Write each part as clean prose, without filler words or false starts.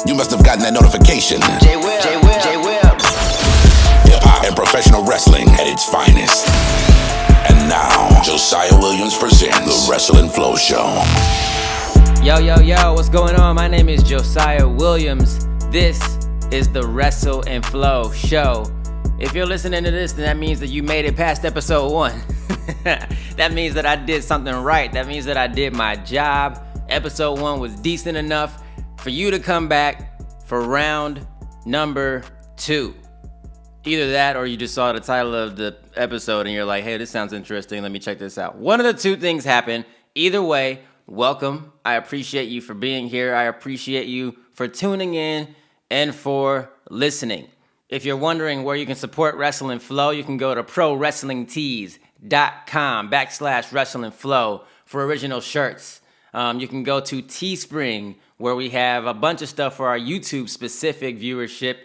You must have gotten that notification. J-Will. Hip-hop and professional wrestling at its finest. And now, Josiah Williams presents the Wrestle and Flow Show. Yo, what's going on? My name is Josiah Williams. This is the Wrestle and Flow Show. If you're listening to this, then that means that you made it past episode 1. That means that I did something right. That means that I did my job. Episode 1 was decent enough for you to come back for round number 2. Either that or you just saw the title of the episode and you're like, hey, this sounds interesting. Let me check this out. One of the two things happened. Either way, welcome. I appreciate you for being here. I appreciate you for tuning in and for listening. If you're wondering where you can support Wrestle and Flow, you can go to prowrestlingtees.com/Wrestle and Flow for original shirts. You can go to Teespring, where we have a bunch of stuff for our YouTube-specific viewership.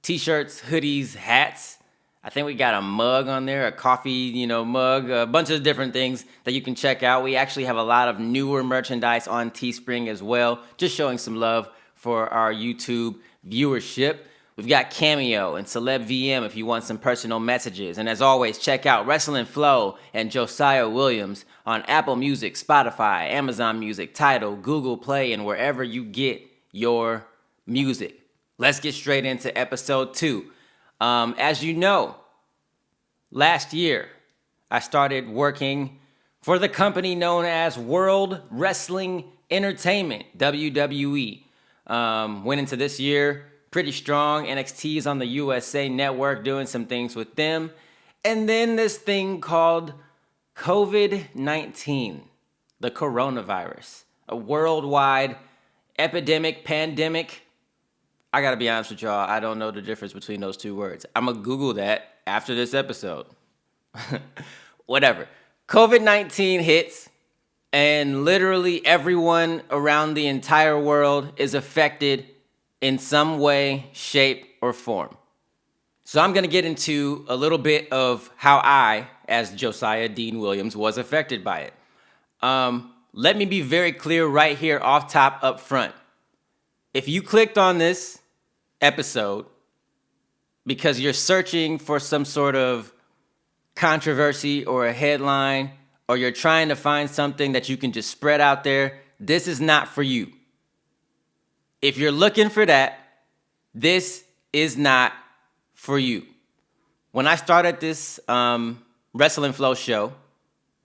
T-shirts, hoodies, hats. I think we got a mug on there, a coffee, mug, a bunch of different things that you can check out. We actually have a lot of newer merchandise on Teespring as well, just showing some love for our YouTube viewership. We've got Cameo and Celeb VM if you want some personal messages. And as always, check out Wrestle and Flow and Josiah Williams on Apple Music, Spotify, Amazon Music, Tidal, Google Play, and wherever you get your music. Let's get straight into episode 2. As you know, last year, I started working for the company known as World Wrestling Entertainment, WWE. Went into this year pretty strong. NXT is on the USA Network, doing some things with them. And then this thing called COVID-19, the coronavirus, a worldwide epidemic, pandemic. I gotta be honest with y'all, I don't know the difference between those two words. I'm gonna Google that after this episode. Whatever. COVID-19 hits, and literally everyone around the entire world is affected in some way, shape, or form. So I'm gonna get into a little bit of how I, as Josiah Dean Williams, was affected by it. Let me be very clear right here off top up front. If you clicked on this episode because you're searching for some sort of controversy or a headline, or you're trying to find something that you can just spread out there, this is not for you. If you're looking for that, this is not for you. When I started this Wrestle and Flow show,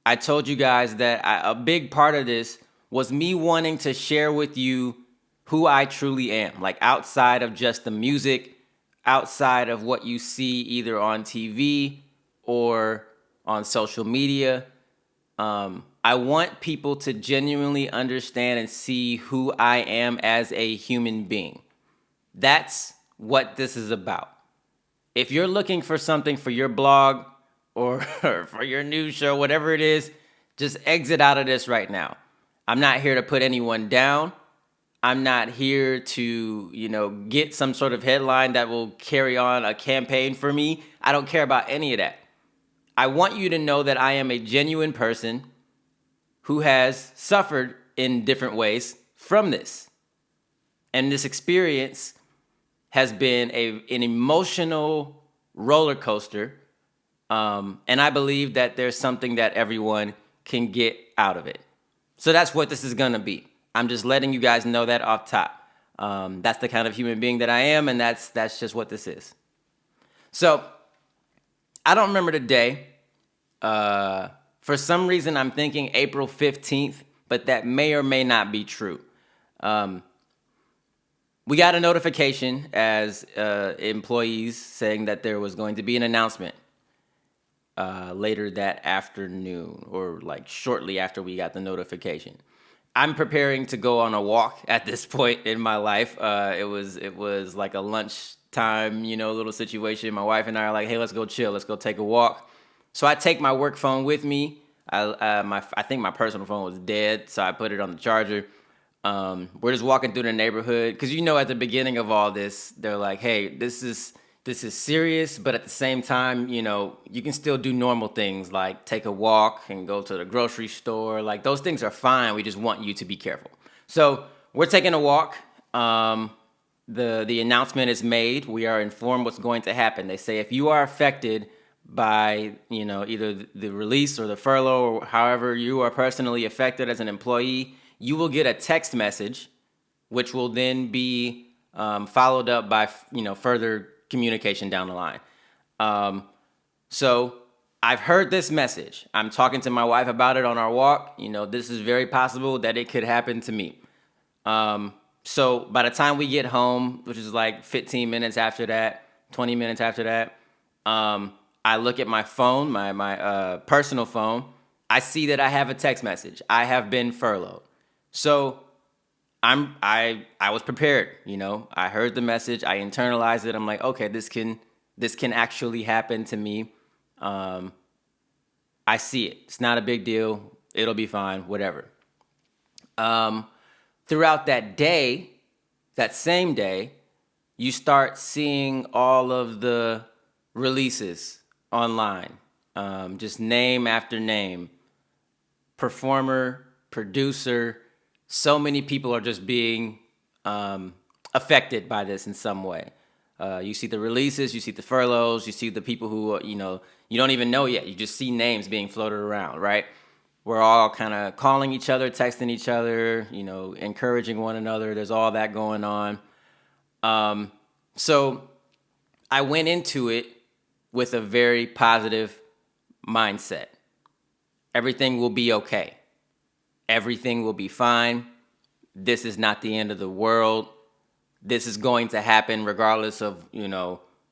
I told you guys that a big part of this was me wanting to share with you who I truly am, like outside of just the music, outside of what you see either on TV or on social media. I want people to genuinely understand and see who I am as a human being. That's what this is about. If you're looking for something for your blog or for your news show, whatever it is, just exit out of this right now. I'm not here to put anyone down. I'm not here to, get some sort of headline that will carry on a campaign for me. I don't care about any of that. I want you to know that I am a genuine person who has suffered in different ways from this. And this experience has been an emotional roller coaster. And I believe that there's something that everyone can get out of it. So that's what this is going to be. I'm just letting you guys know that off top. That's the kind of human being that I am, and that's just what this is. So I don't remember the day. For some reason, I'm thinking April 15th, but that may or may not be true. We got a notification as employees saying that there was going to be an announcement later that afternoon, or like shortly after we got the notification. I'm preparing to go on a walk at this point in my life. It was like a lunchtime, little situation. My wife and I are like, hey, let's go chill. Let's go take a walk. So I take my work phone with me. I think my personal phone was dead, so I put it on the charger. We're just walking through the neighborhood because at the beginning of all this, they're like, "Hey, this is serious, but at the same time, you can still do normal things like take a walk and go to the grocery store. Like those things are fine. We just want you to be careful." So we're taking a walk. The announcement is made. We are informed what's going to happen. They say if you are affected by, either the release or the furlough or however you are personally affected as an employee, you will get a text message, which will then be followed up by, further communication down the line. So I've heard this message. I'm talking to my wife about it on our walk. This is very possible that it could happen to me. So by the time we get home, which is like 15 minutes after that, 20 minutes after that, I look at my phone, my personal phone. I see that I have a text message. I have been furloughed. So I was prepared. I heard the message. I internalized it. I'm like, okay, this can actually happen to me. I see it. It's not a big deal. It'll be fine. Whatever. Throughout that day, that same day, you start seeing all of the releases online. Just name after name. Performer, producer. So many people are just being affected by this in some way. You see the releases, you see the furloughs, you see the people who, you don't even know yet. You just see names being floated around, right? We're all kind of calling each other, texting each other, encouraging one another. There's all that going on. So I went into it with a very positive mindset. Everything will be okay. Everything will be fine. This is not the end of the world. This is going to happen regardless of,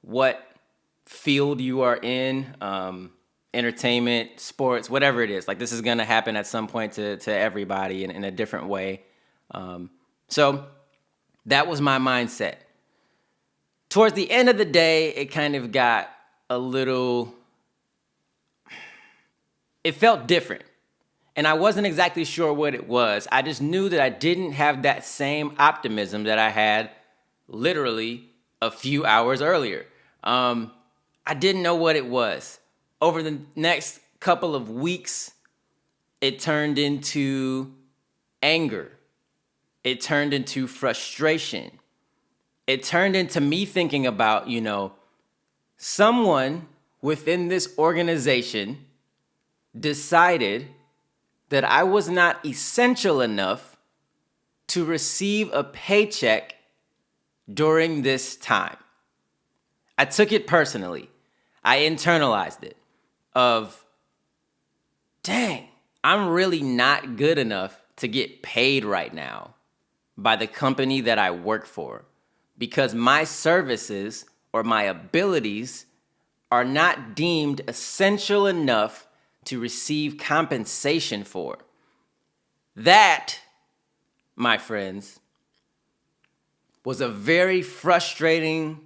what field you are in, entertainment, sports, whatever it is. Like, this is going to happen at some point to everybody in a different way. So that was my mindset. Towards the end of the day, it kind of got it felt different. And I wasn't exactly sure what it was. I just knew that I didn't have that same optimism that I had literally a few hours earlier. I didn't know what it was. Over the next couple of weeks, it turned into anger. It turned into frustration. It turned into me thinking about, someone within this organization decided that I was not essential enough to receive a paycheck during this time. I took it personally. I internalized it of, dang, I'm really not good enough to get paid right now by the company that I work for because my services or my abilities are not deemed essential enough to receive compensation for. That, my friends, was a very frustrating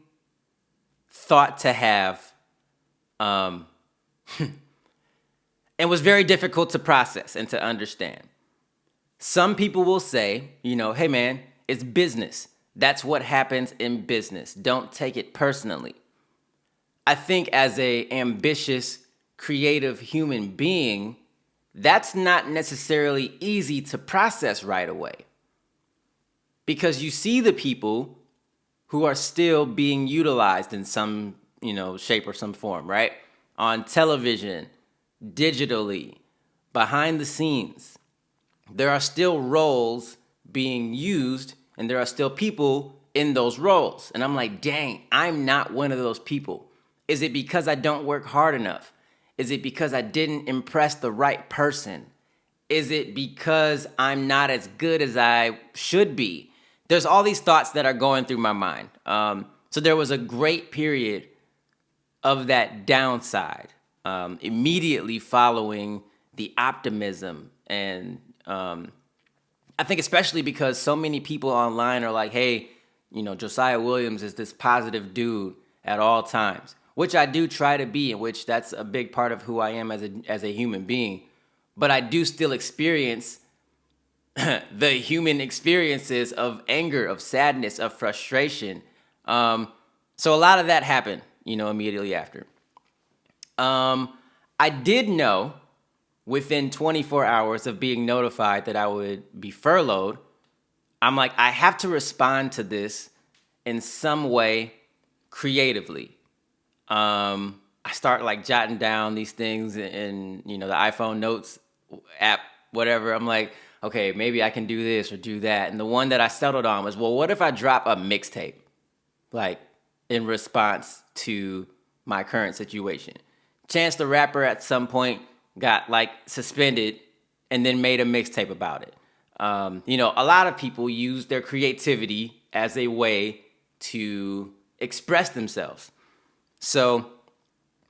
thought to have, and was very difficult to process and to understand. Some people will say, hey man, it's business. That's what happens in business. Don't take it personally. I think as a ambitious, creative human being, that's not necessarily easy to process right away. Because you see the people who are still being utilized in some, shape or some form, right? On television, digitally, behind the scenes. There are still roles being used and there are still people in those roles. And I'm like, dang, I'm not one of those people. Is it because I don't work hard enough? Is it because I didn't impress the right person? Is it because I'm not as good as I should be? There's all these thoughts that are going through my mind. So there was a great period of that downside immediately following the optimism. And I think especially because so many people online are like, hey, Josiah Williams is this positive dude at all times, which I do try to be, in which that's a big part of who I am as a human being. But I do still experience the human experiences of anger, of sadness, of frustration. So a lot of that happened, immediately after. I did know within 24 hours of being notified that I would be furloughed, I'm like, I have to respond to this in some way creatively. I start like jotting down these things in the iPhone notes app, whatever. I'm like, okay, maybe I can do this or do that. And the one that I settled on was, well, what if I drop a mixtape, like in response to my current situation? Chance the Rapper at some point got like suspended and then made a mixtape about it. A lot of people use their creativity as a way to express themselves. So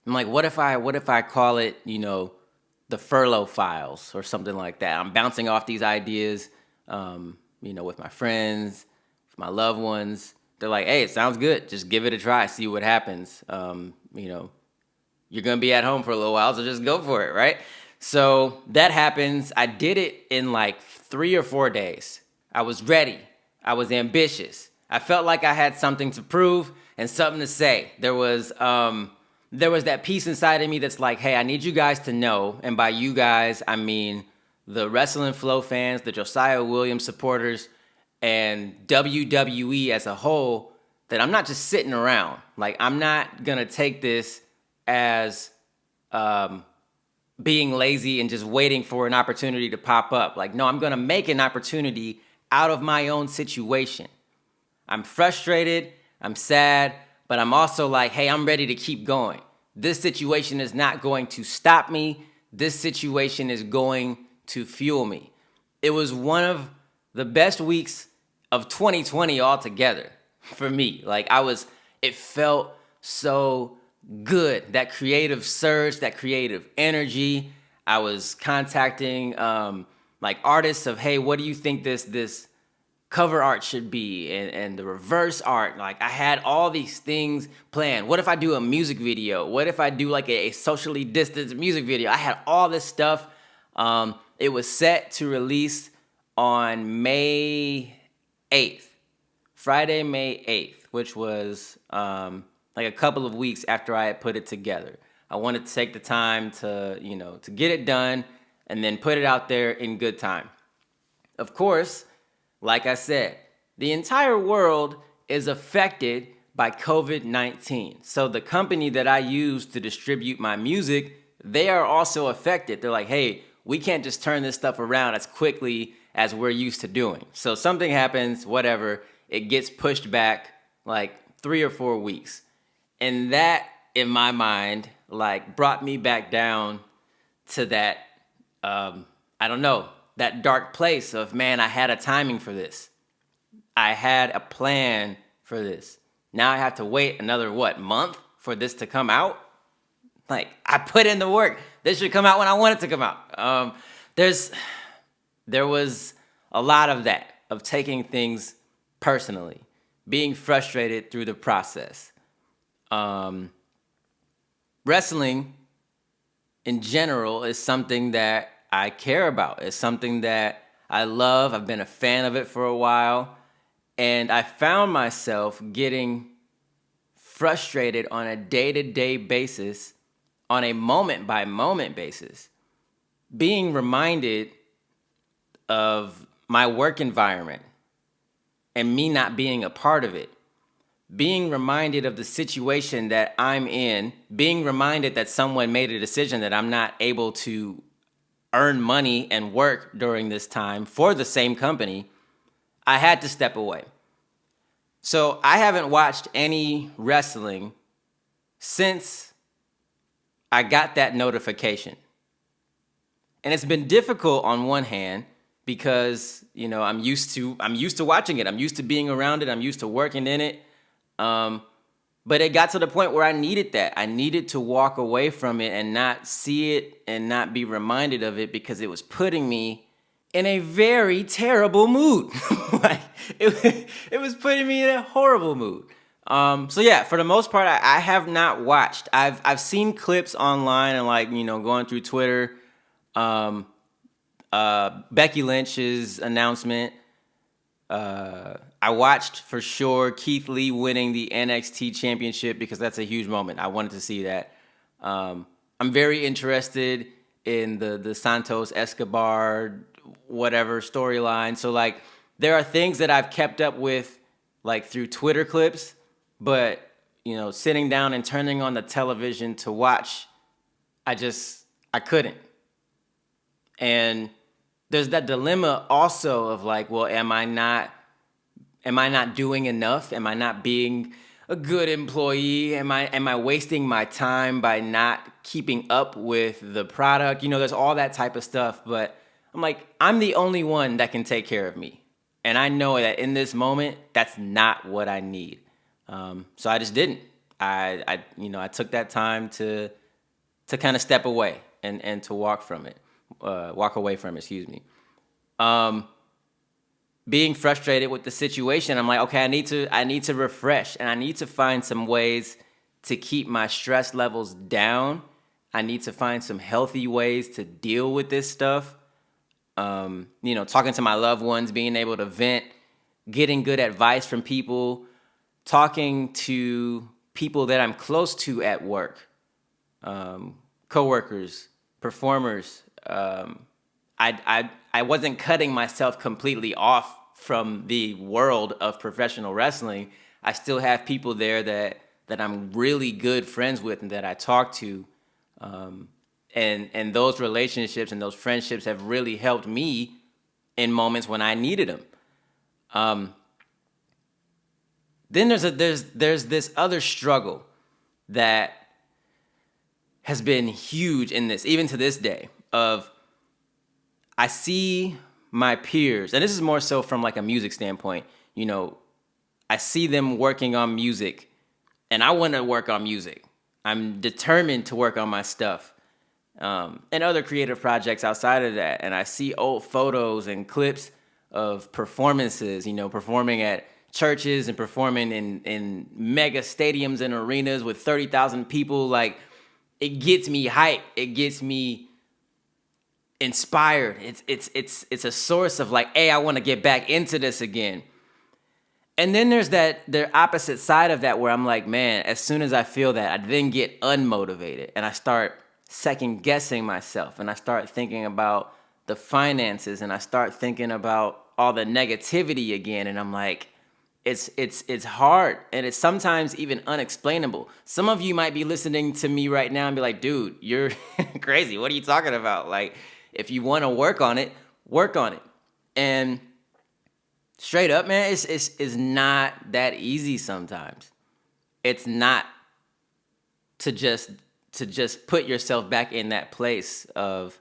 I'm like, what if I call it, the Furloughed Files or something like that? I'm bouncing off these ideas, with my friends, with my loved ones. They're like, hey, it sounds good. Just give it a try, see what happens. You're going to be at home for a little while, so just go for it, right? So that happens. I did it in like 3 or 4 days. I was ready. I was ambitious. I felt like I had something to prove and something to say. There was that piece inside of me that's like, hey, I need you guys to know, and by you guys, I mean the Wrestle and Flow fans, the Josiah Williams supporters, and WWE as a whole, that I'm not just sitting around. Like, I'm not going to take this as being lazy and just waiting for an opportunity to pop up. Like, no, I'm going to make an opportunity out of my own situation. I'm frustrated, I'm sad, but I'm also like, hey, I'm ready to keep going. This situation is not going to stop me. This situation is going to fuel me. It was one of the best weeks of 2020 altogether for me. Like, it felt so good. That creative surge, that creative energy. I was contacting artists of, hey, what do you think this cover art should be, and the reverse art. Like, I had all these things planned. What if I do a music video? What if I do like a socially distanced music video? I had all this stuff. It was set to release on May 8th, Friday, May 8th, which was like a couple of weeks after I had put it together. I wanted to take the time to get it done and then put it out there in good time. Of course, like I said, the entire world is affected by COVID-19. So the company that I use to distribute my music, they are also affected. They're like, hey, we can't just turn this stuff around as quickly as we're used to doing. So something happens, whatever, it gets pushed back like 3 or 4 weeks. And that, in my mind, like brought me back down to that, that dark place of, man, I had a timing for this. I had a plan for this. Now I have to wait another, month for this to come out? Like, I put in the work. This should come out when I want it to come out. There was a lot of that, of taking things personally, being frustrated through the process. Wrestling, in general, is something that I care about. It's something that I love. I've been a fan of it for a while. And I found myself getting frustrated on a day-to-day basis, on a moment-by-moment basis, being reminded of my work environment and me not being a part of it, being reminded of the situation that I'm in, being reminded that someone made a decision that I'm not able to earn money and work during this time for the same company. I had to step away. So I haven't watched any wrestling since I got that notification. And it's been difficult on one hand because, I'm used to watching it. I'm used to being around it. I'm used to working in it. But it got to the point where I needed that. I needed to walk away from it and not see it and not be reminded of it because it was putting me in a very terrible mood. Like, it was putting me in a horrible mood. So yeah, for the most part, I have not watched. I've seen clips online and going through Twitter. Becky Lynch's announcement. I watched for sure Keith Lee winning the NXT championship because that's a huge moment. I wanted to see that. I'm very interested in the Santos Escobar whatever storyline. So There are things that I've kept up with, like through Twitter clips, but, sitting down and turning on the television to watch, I couldn't. And there's that dilemma also of like, well, am I not doing enough? Am I not being a good employee? Am I wasting my time by not keeping up with the product? There's all that type of stuff, but I'm like, I'm the only one that can take care of me. And I know that in this moment, that's not what I need. So I just didn't. I took that time to kind of step away and to walk away from it, excuse me. Being frustrated with the situation, I'm like, okay, I need to refresh, and I need to find some ways to keep my stress levels down. I need to find some healthy ways to deal with this stuff. Talking to my loved ones, being able to vent, getting good advice from people, talking to people that I'm close to at work, coworkers, performers. I wasn't cutting myself completely off from the world of professional wrestling. I still have people there that I'm really good friends with and that I talk to. And those relationships and those friendships have really helped me in moments when I needed them. Then there's this other struggle that has been huge in this, even to this day, of I see my peers, and this is more so from like a music standpoint. I see them working on music, and I want to work on music. I'm determined to work on my stuff, and other creative projects outside of that. And I see old photos and clips of performances, performing at churches and performing in mega stadiums and arenas with 30,000 people. Like, it gets me hyped. It gets me inspired. It's a source of like, hey, I want to get back into this again. And then there's the opposite side of that where I'm like, man, as soon as I feel that, I then get unmotivated and I start second guessing myself, and I start thinking about the finances, and I start thinking about all the negativity again, and I'm like, it's hard, and it's sometimes even unexplainable. Some of you might be listening to me right now and be like, dude, you're crazy. What are you talking about? Like, if you want to work on it, work on it. And straight up, man, it's not that easy sometimes. It's not to just put yourself back in that place of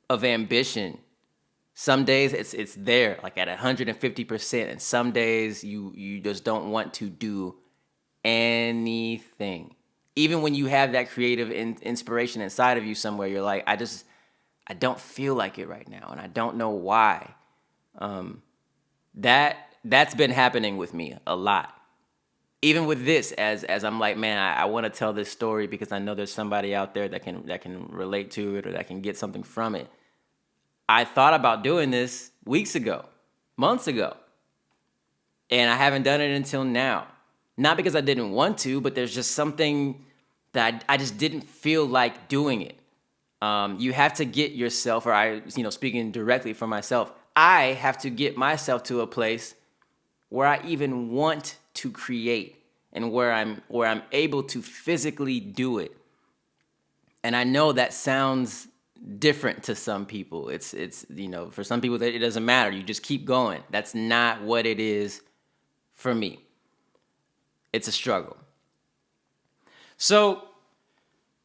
ambition. Some days it's there, like at 150%, and some days you just don't want to do anything. Even when you have that creative inspiration inside of you somewhere, you're like, I don't feel like it right now, and I don't know why. That's been happening with me a lot. Even with this, as I'm like, man, I want to tell this story because I know there's somebody out there that can relate to it or that can get something from it. I thought about doing this weeks ago, months ago, and I haven't done it until now. Not because I didn't want to, but there's just something that I just didn't feel like doing it. You have to get yourself, or speaking directly for myself, I have to get myself to a place where I even want to create and where I'm able to physically do it. And I know that sounds different to some people. It's for some people that it doesn't matter. You just keep going. That's not what it is for me. It's a struggle. So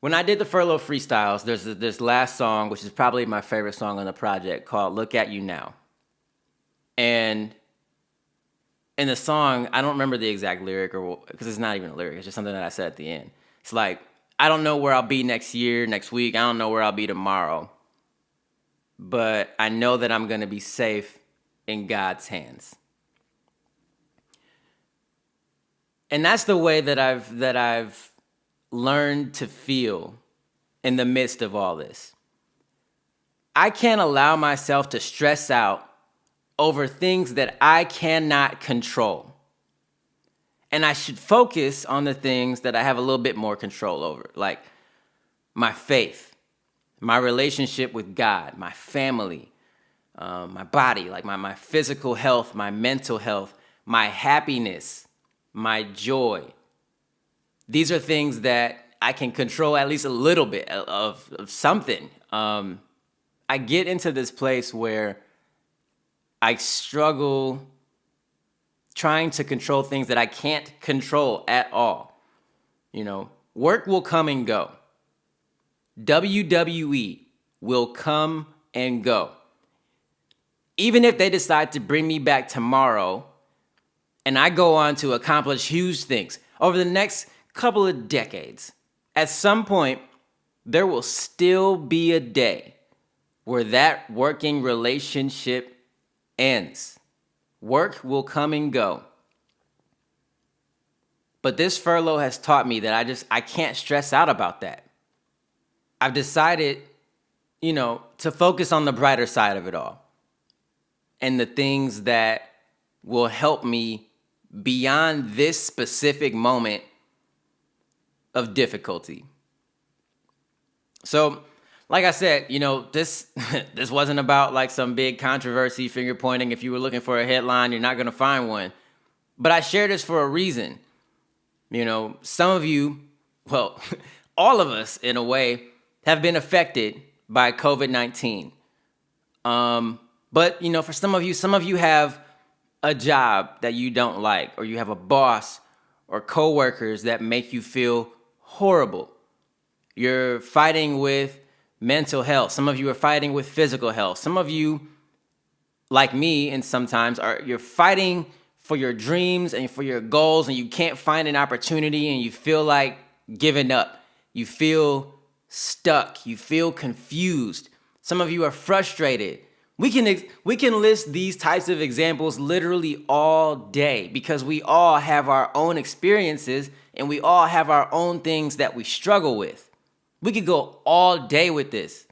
when I did the Furloughed freestyles, there's this last song, which is probably my favorite song on the project, called Look At You Now. And in the song, I don't remember the exact lyric, because it's not even a lyric. It's just something that I said at the end. It's like, I don't know where I'll be next year, next week. I don't know where I'll be tomorrow. But I know that I'm going to be safe in God's hands. And that's the way that I've learned to feel in the midst of all this. I can't allow myself to stress out over things that I cannot control. And I should focus on the things that I have a little bit more control over, like my faith, my relationship with God, my family, my body, like my physical health, my mental health, my happiness, my joy. These are things that I can control at least a little bit of something. I get into this place where I struggle trying to control things that I can't control at all. Work will come and go. WWE will come and go. Even if they decide to bring me back tomorrow and I go on to accomplish huge things over the next couple of decades, at some point, there will still be a day where that working relationship ends. Work will come and go. But this furlough has taught me that I can't stress out about that. I've decided, to focus on the brighter side of it all and the things that will help me beyond this specific moment of difficulty. So, like I said, this this wasn't about like some big controversy, finger pointing. If you were looking for a headline, you're not going to find one. But I share this for a reason. Some of you, well, all of us in a way, have been affected by COVID-19. But, for some of you have a job that you don't like, or you have a boss or coworkers that make you feel horrible. You're fighting with mental health. Some of you are fighting with physical health. Some of you, like me, and sometimes you're fighting for your dreams and for your goals, and you can't find an opportunity, and you feel like giving up. You feel stuck. You feel confused. Some of you are frustrated. We can list these types of examples literally all day because we all have our own experiences and we all have our own things that we struggle with. We could go all day with this.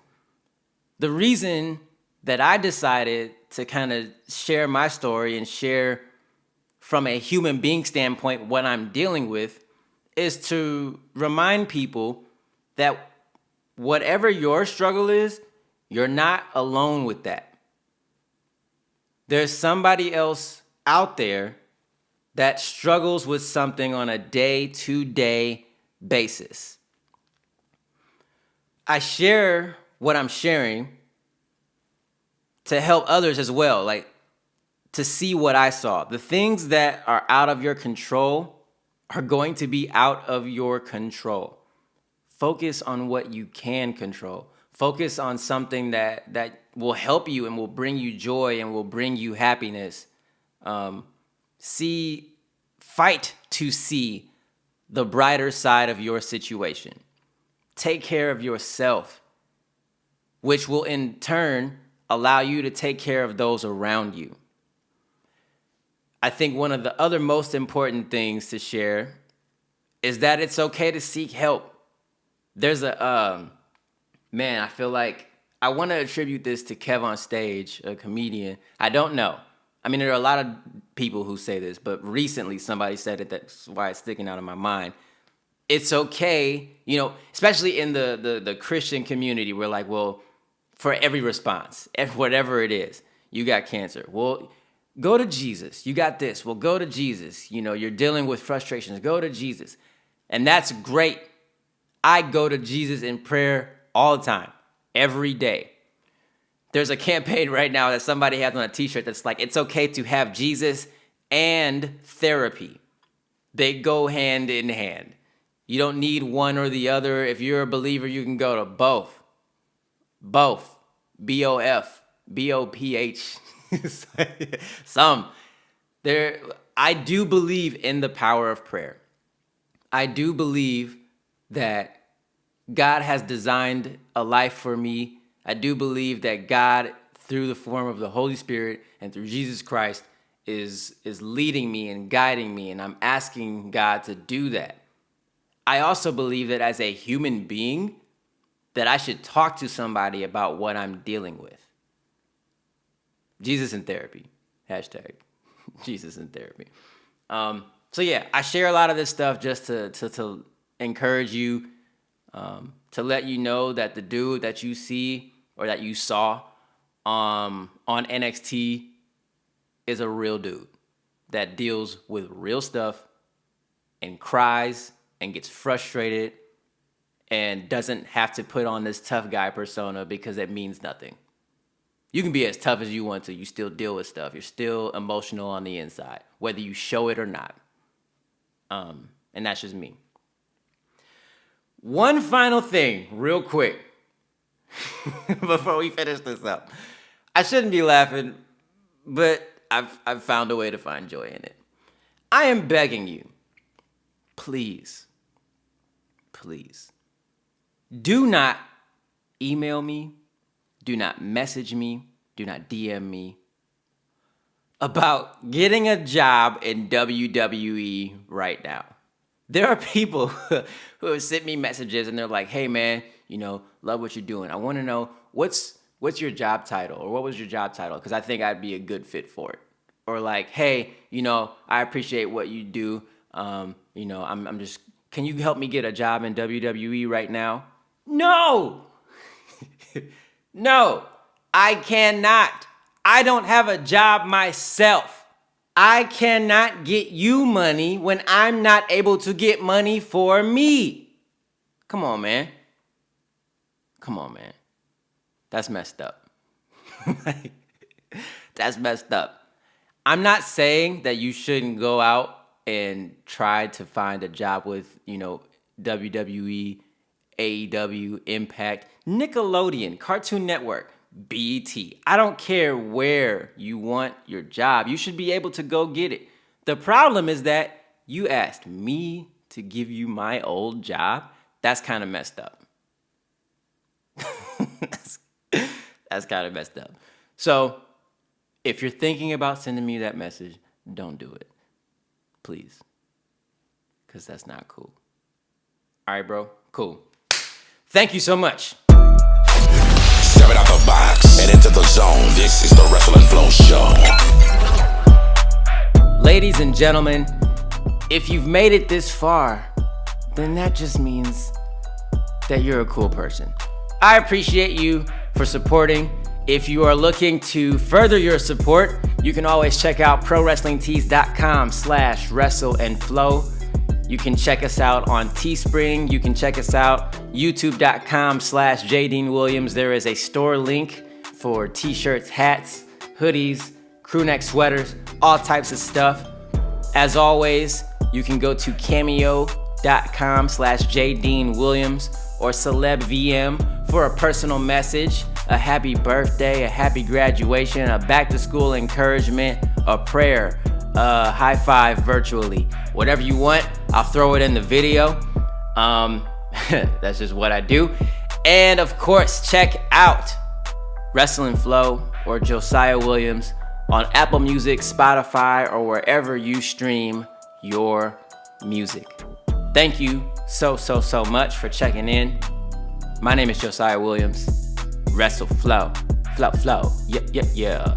The reason that I decided to kind of share my story and share from a human being standpoint what I'm dealing with is to remind people that whatever your struggle is, you're not alone with that. There's somebody else out there that struggles with something on a day-to-day basis. I share what I'm sharing to help others as well, like to see what I saw. The things that are out of your control are going to be out of your control. Focus on what you can control. Focus on something that will help you and will bring you joy and will bring you happiness. Fight to see the brighter side of your situation. Take care of yourself, which will in turn allow you to take care of those around you. I think one of the other most important things to share is that it's okay to seek help. There's I feel like I want to attribute this to Kev on Stage, a comedian. I don't know. I mean, there are a lot of people who say this, but recently somebody said it. That's why it's sticking out of my mind. It's okay, especially in the Christian community, we're like, well, for every response, whatever it is, you got cancer. Well, go to Jesus. You got this. Well, go to Jesus. You're dealing with frustrations. Go to Jesus. And that's great. I go to Jesus in prayer all the time, every day. There's a campaign right now that somebody has on a t-shirt that's like, it's okay to have Jesus and therapy. They go hand in hand. You don't need one or the other. If you're a believer, you can go to both. Both. B-O-F. B-O-P-H. I do believe in the power of prayer. I do believe that God has designed a life for me. I do believe that God, through the form of the Holy Spirit and through Jesus Christ, is leading me and guiding me, and I'm asking God to do that. I also believe that as a human being, that I should talk to somebody about what I'm dealing with. Jesus in therapy. Hashtag Jesus in therapy. So yeah, I share a lot of this stuff just to encourage you, to let you know that the dude that you see or that you saw on NXT is a real dude that deals with real stuff and cries and gets frustrated and doesn't have to put on this tough guy persona because it means nothing. You can be as tough as you want to. You still deal with stuff. You're still emotional on the inside, whether you show it or not. And that's just me. One final thing, real quick, before we finish this up. I shouldn't be laughing, but I've found a way to find joy in it. I am begging you, please, do not email me, do not message me, do not DM me about getting a job in WWE right now. There are people who have sent me messages and they're like, hey man, love what you're doing. I want to know what's your job title, or what was your job title? Because I think I'd be a good fit for it. Or like, hey, I appreciate what you do. I'm just, can you help me get a job in WWE right now? No, no, I cannot. I don't have a job myself. I cannot get you money when I'm not able to get money for me. Come on, man. That's messed up. That's messed up. I'm not saying that you shouldn't go out and try to find a job with, WWE, AEW, Impact, Nickelodeon, Cartoon Network, BET. I don't care where you want your job. You should be able to go get it. The problem is that you asked me to give you my old job. That's kind of messed up. That's kind of messed up. So if you're thinking about sending me that message, don't do it. Please. Because that's not cool. All right, bro. Cool. Thank you so much. Step it out the box and into the zone. This is the Wrestle and Flow Show. Ladies and gentlemen, if you've made it this far, then that just means that you're a cool person. I appreciate you for supporting. If you are looking to further your support, you can always check out prowrestlingtees.com/wrestleandflow. You can check us out on Teespring. You can check us out youtube.com/jdeanwilliams. There is a store link for t-shirts, hats, hoodies, crewneck sweaters, all types of stuff. As always, you can go to cameo.com/jdeanwilliams or CelebVM for a personal message, a happy birthday, a happy graduation, a back to school encouragement, a prayer, a high five virtually. Whatever you want, I'll throw it in the video. That's just what I do. And of course, check out Wrestle and Flow or Josiah Williams on Apple Music, Spotify, or wherever you stream your music. Thank you so much for checking in. My name is Josiah Williams. Wrestle Flow. Flow. Yeah.